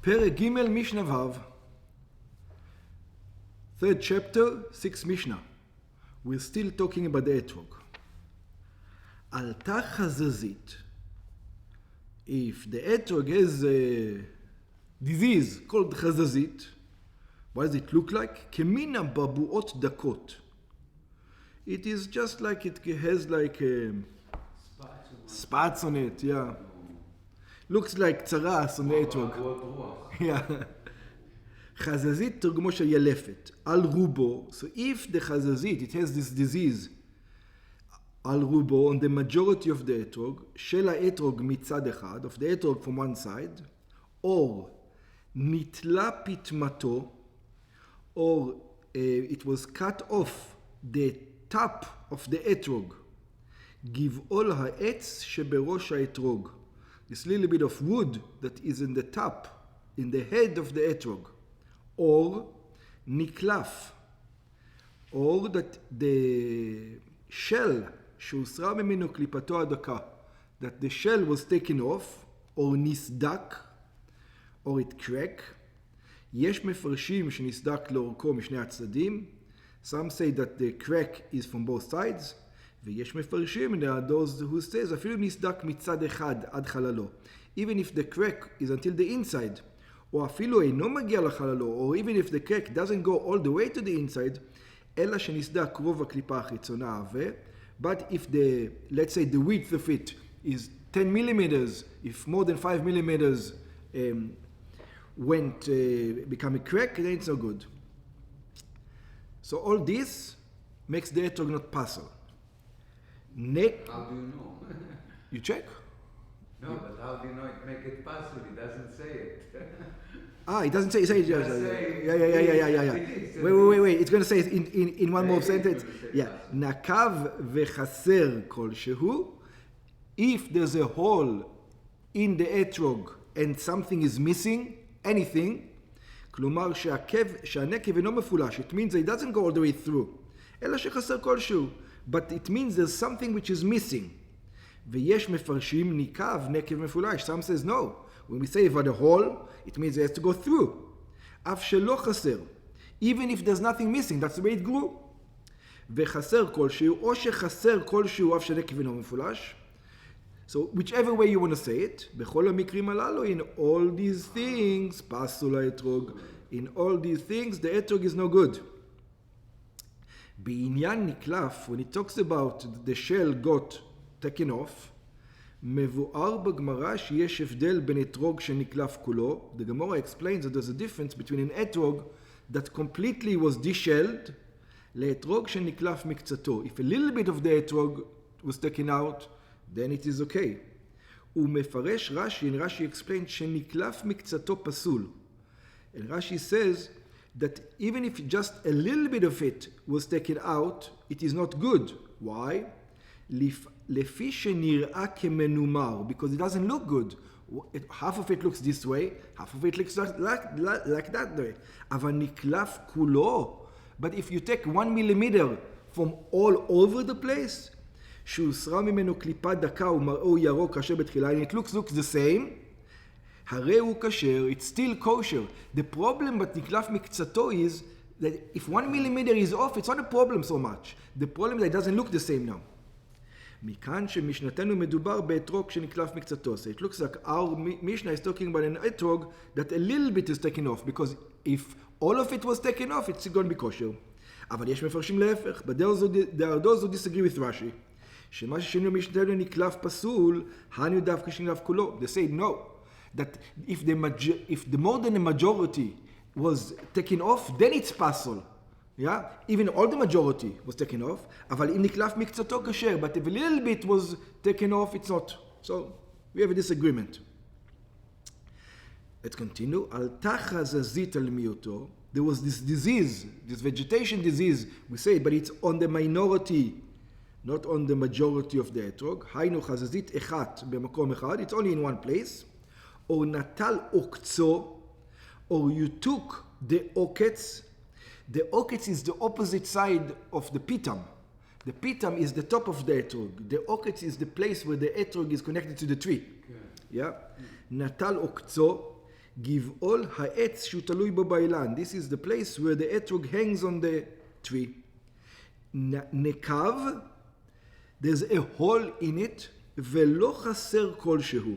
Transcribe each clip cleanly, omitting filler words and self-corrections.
פרק ג' משנה ו', third chapter, 6th Mishnah. We're still talking about the Etrog. עלתה חזזית. If the Etrog has a disease called חזזית, what does it look like? כמין הבבואות דקות. It is just like it has like spots on it, yeah. Looks like צרס on the Etrog. Yeah. חזזית תרגמו של ילפת. על רובו, so if the חזזית, it has this disease, על רובו, on the majority of the Etrog, של האתרוג מצד אחד, of the Etrog from one side, or נתלה פטמתו, or it was cut off the top of the Etrog, גבעול העץ שבראש האתרוג. This little bit of wood that is in the top, in the head of the Etrog. Or נקלף, or that the shell שהוסרה ממנו קליפתו הדקה, that the shell was taken off, or נסדק, or it crack. יש מפרשים שנסדק לאורכו משני הצדדים. Some say that the crack is from both sides, ויש מפרשים, there are those who says, אפילו נסדק מצד אחד עד חללו. Even if the crack is until the inside, או אפילו אינו מגיע לחללו, or even if the crack doesn't go all the way to the inside, אלא שנסדק רוב הקליפה החיצונה העבה, but if the, let's say the width of it is 10 millimeters, if more than 5 millimeters become a crack, then it's no good. So all this makes the Etrog not puzzle. How do you know? You check? No, but how do you know it make it puzzle? He doesn't say it. It doesn't say it. Yeah. Wait. It's going to say it in one more sentence. Yeah. נקב וחסר כלשהו. If there's a hole in the Etrog and something is missing, anything, כלומר שהנקב אינו מפולש, it means it doesn't go all the way through. אלא שחסר כלשהו. But it means there's something which is missing. ויש מפרשים ניקב נקב מפולש. Some says no. When we say about a hole, it means it has to go through. אף שלא חסר. Even if there's nothing missing, that's the way it grew. וחסר כלשהו, או שחסר כלשהו אף שנקב אינו מפולש. So whichever way you want to say it, בכל המקרים הללו, in all these things, פסול האתרוג, in all these things, the etrog is no good. בעניין נקלף, when it talks about the shell got taken off, מבואר בגמרא שיש הבדל בין אתרוג שנקלף כולו. The Gemara explains that there's a difference between an etrog that completely was deshelled לאתרוג שנקלף מקצתו. If a little bit of the etrog was taken out, then it is okay. ומפרש רש"י, and Rashi explains שנקלף מקצתו פסול. And Rashi says that even if just a little bit of it was taken out, it is not good. Why? לפי שנראה כמנומר, because it doesn't look good. Half of it looks this way, half of it looks like that way. אבל נקלף כולו. But if you take 1 millimeter from all over the place, שהוסרה ממנו קליפה דקה ומראו ירוק כשר בתחילה, and it looks the same, הרי הוא כשר, it's still kosher. The problem but נקלף מקצתו is that if 1 millimeter is off, it's not a problem so much. The problem is that it doesn't look the same now. מכאן שמשנתנו מדובר באתרוג שנקלף מקצתו. So it looks like our Mishnah is talking about an etrog that a little bit is taken off, because if all of it was taken off, it's going to be kosher. אבל יש מפרשים להפך. But there are those who disagree with Rashi. שמה ששינו משנתנו נקלף פסול, הנו דווקא שנקלף כולו. They say no. That if the more than a majority was taken off, then it's pasul. Yeah? Even all the majority was taken off. אבל אם נקלף מקצתו כשר, but if a little bit was taken off, it's not. So, we have a disagreement. Let's continue. עלתה חזזית על מיעוטו. There was this disease, this vegetation disease, we say, but it's on the minority, not on the majority of the etrog. היינו חזזית אחת במקום אחד. It's only in one place. or natal okzo, or you took the oketz. The oketz is the opposite side of the pitam. The pitam is the top of the etrog. The oketz is the place where the etrog is connected to the tree. Okay. Yeah? Natal okzo, גבעול העץ שהוא תלוי בו באילן. This is the place where the etrog hangs on the tree. נקב, there's a hole in it, ולא חסר כלשהו.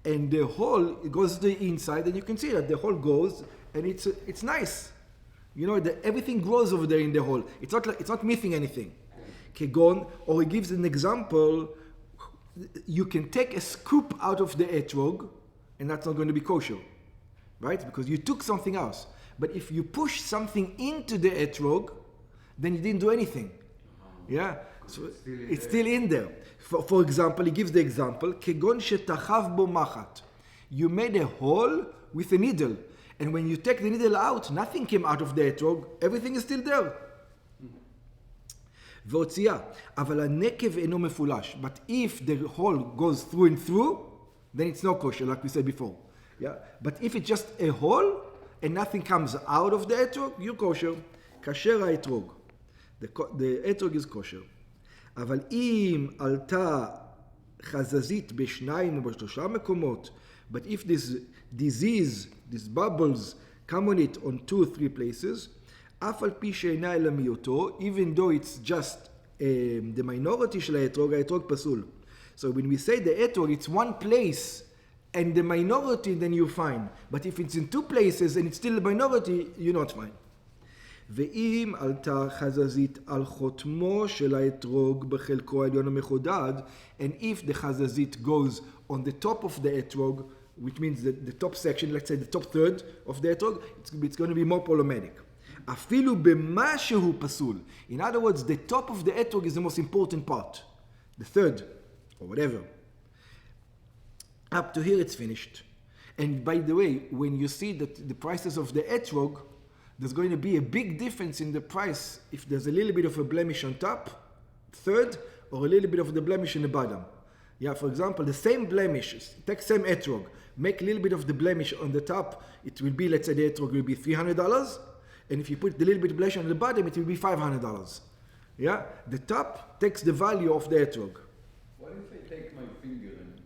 And the hole, it goes to the inside, and you can see that the hole goes, and it's nice. You know, everything grows over there in the hole. It's not missing anything. כגון, or he gives an example, you can take a scoop out of the etrog, and that's not going to be kosher, right? Because you took something else. But if you push something into the etrog, then you didn't do anything. Yeah? So it's still in there. For example, he gives the example, כגון שתחב בו מחט. You made a hole with a needle. And when you take the needle out, nothing came out of the etrog, everything is still there. והוציאה, אבל הנקב אינו מפולש. But if the hole goes through and through, then it's not kosher, like we said before. Yeah? But if it's just a hole, and nothing comes out of the etrog, you're kosher. כשר האתרוג. The etrog is kosher. אבל אם עלתה חזזית בשניים או בשלושה מקומות, but if this disease, these bubbles, come on it on 2 or 3 places, אף על פי שאינה אלא מיעוטו, even though it's just the minority של האתרוג, האתרוג פסול. So when we say the etrog, it's one place, and the minority, then you're fine. But if it's in 2 places and it's still a minority, you're not fine. ואם עלתה חזזית על חותמו של האתרוג בחלקו העליון המחודד, and if the חזזית goes on the top of the etrog, which means the top section, let's say the top third of the etrog, it's going to be more problematic. אפילו במה שהוא פסול. In other words, the top of the etrog is the most important part. The third, or whatever. Up to here it's finished. And by the way, when you see that the prices of the etrog, there's going to be a big difference in the price if there's a little bit of a blemish on top, third, or a little bit of the blemish in the bottom. Yeah, for example, the same blemish, take same etrog, make a little bit of the blemish on the top, it will be, let's say the etrog will be $300, and if you put the little bit of blemish on the bottom, it will be $500. Yeah, the top takes the value of the etrog. What if I take my finger and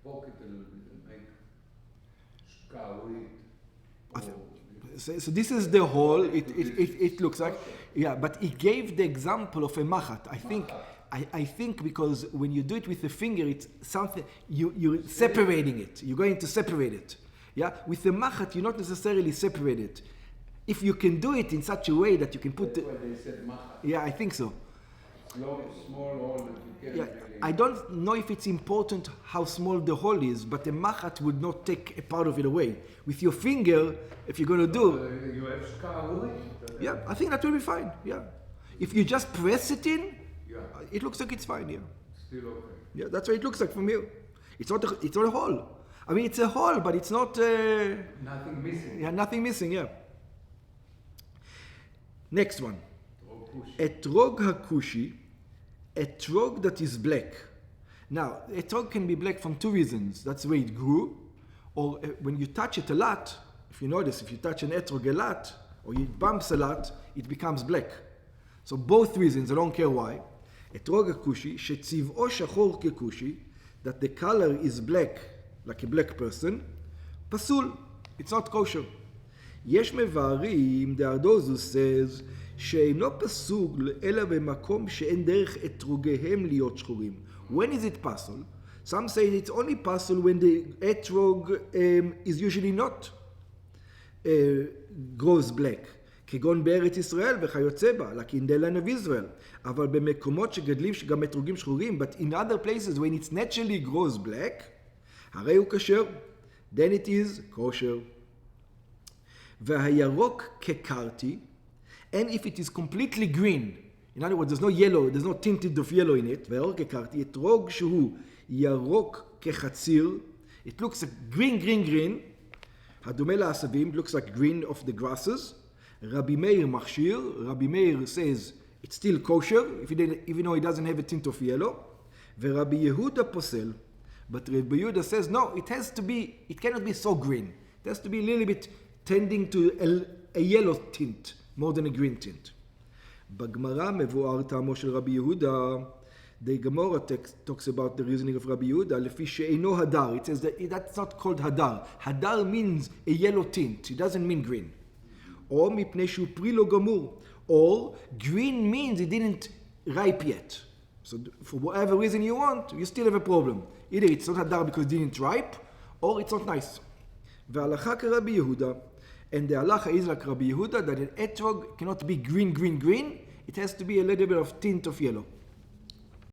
poke it a little bit and make shkawit? So this is the hole. It looks like, yeah. But he gave the example of a machat. I think because when you do it with the finger, it's something you're separating it. You're going to separate it. Yeah. With the machat, you're not necessarily separate it. If you can do it in such a way that you can put. That's why they said machat. Yeah, I think so. Small hole that you can. Yeah, really. I don't know if it's important how small the hole is, but the machat would not take a part of it away. With your finger, if you're going to do... You have shkawit. Yeah, I think that will be fine, yeah. If you just press it in, Yeah. it looks like it's fine, yeah. Still okay. Yeah, that's what it looks like from here. It's not a hole. I mean, it's a hole, but it's not... Nothing missing. Yeah, nothing missing, yeah. Next one. Etrog Etrog hakushi, etrog that is black. Now, etrog can be black from 2 reasons. That's the way it grew, or when you touch it a lot, if you notice, if you touch an etrog a lot, or it bumps a lot, it becomes black. So both reasons, I don't care why. Etrog hakushi, shetziv'o shachor kekushi, that the color is black, like a black person, pasul, it's not kosher. יש מבארים, the Ardozus says, שאינו פסול אלא במקום שאין דרך אתרוגיהם להיות שחורים. When is it pasul? Some say it's only pasul when the etrog is usually not grows black. כגון בארץ ישראל וכיוצא בה, like in the land of Israel. אבל במקומות שגדלים שגם אתרוגים שחורים, but in other places when it naturally grows black, הרי הוא כשר. Then it is kosher. והירוק כקרתי, and if it is completely green, in other words, there's no yellow, there's no tinted of yellow in it, והירוק כקרתי, אתרוג שהוא ירוק כחציר, it looks like green, הדומה לעשבים, looks like green of the grasses, רבי מאיר מכשיר, רבי מאיר says it's still kosher, even though it doesn't have a tint of yellow, ורבי יהודה פוסל, but Rabbi Yehuda says, no, it cannot be so green, it has to be a little bit tending to a yellow tint, more than a green tint. בגמרא מבואר טעמו של רבי יהודה, The Gemara talks about the reasoning of Rabbi Yehuda, lefi she'eino hadar. It says that that's not called hadar. Hadar means a yellow tint. It doesn't mean green. Or mipnei shu pri lo gamur. Or green means it didn't ripe yet. So for whatever reason you want, you still have a problem. Either it's not hadar because it didn't ripe, or it's not nice. Ve'alacha Rabbi Yehuda. And the halacha is like Rabbi Yehuda, that an etrog cannot be green, green, green. It has to be a little bit of tint of yellow.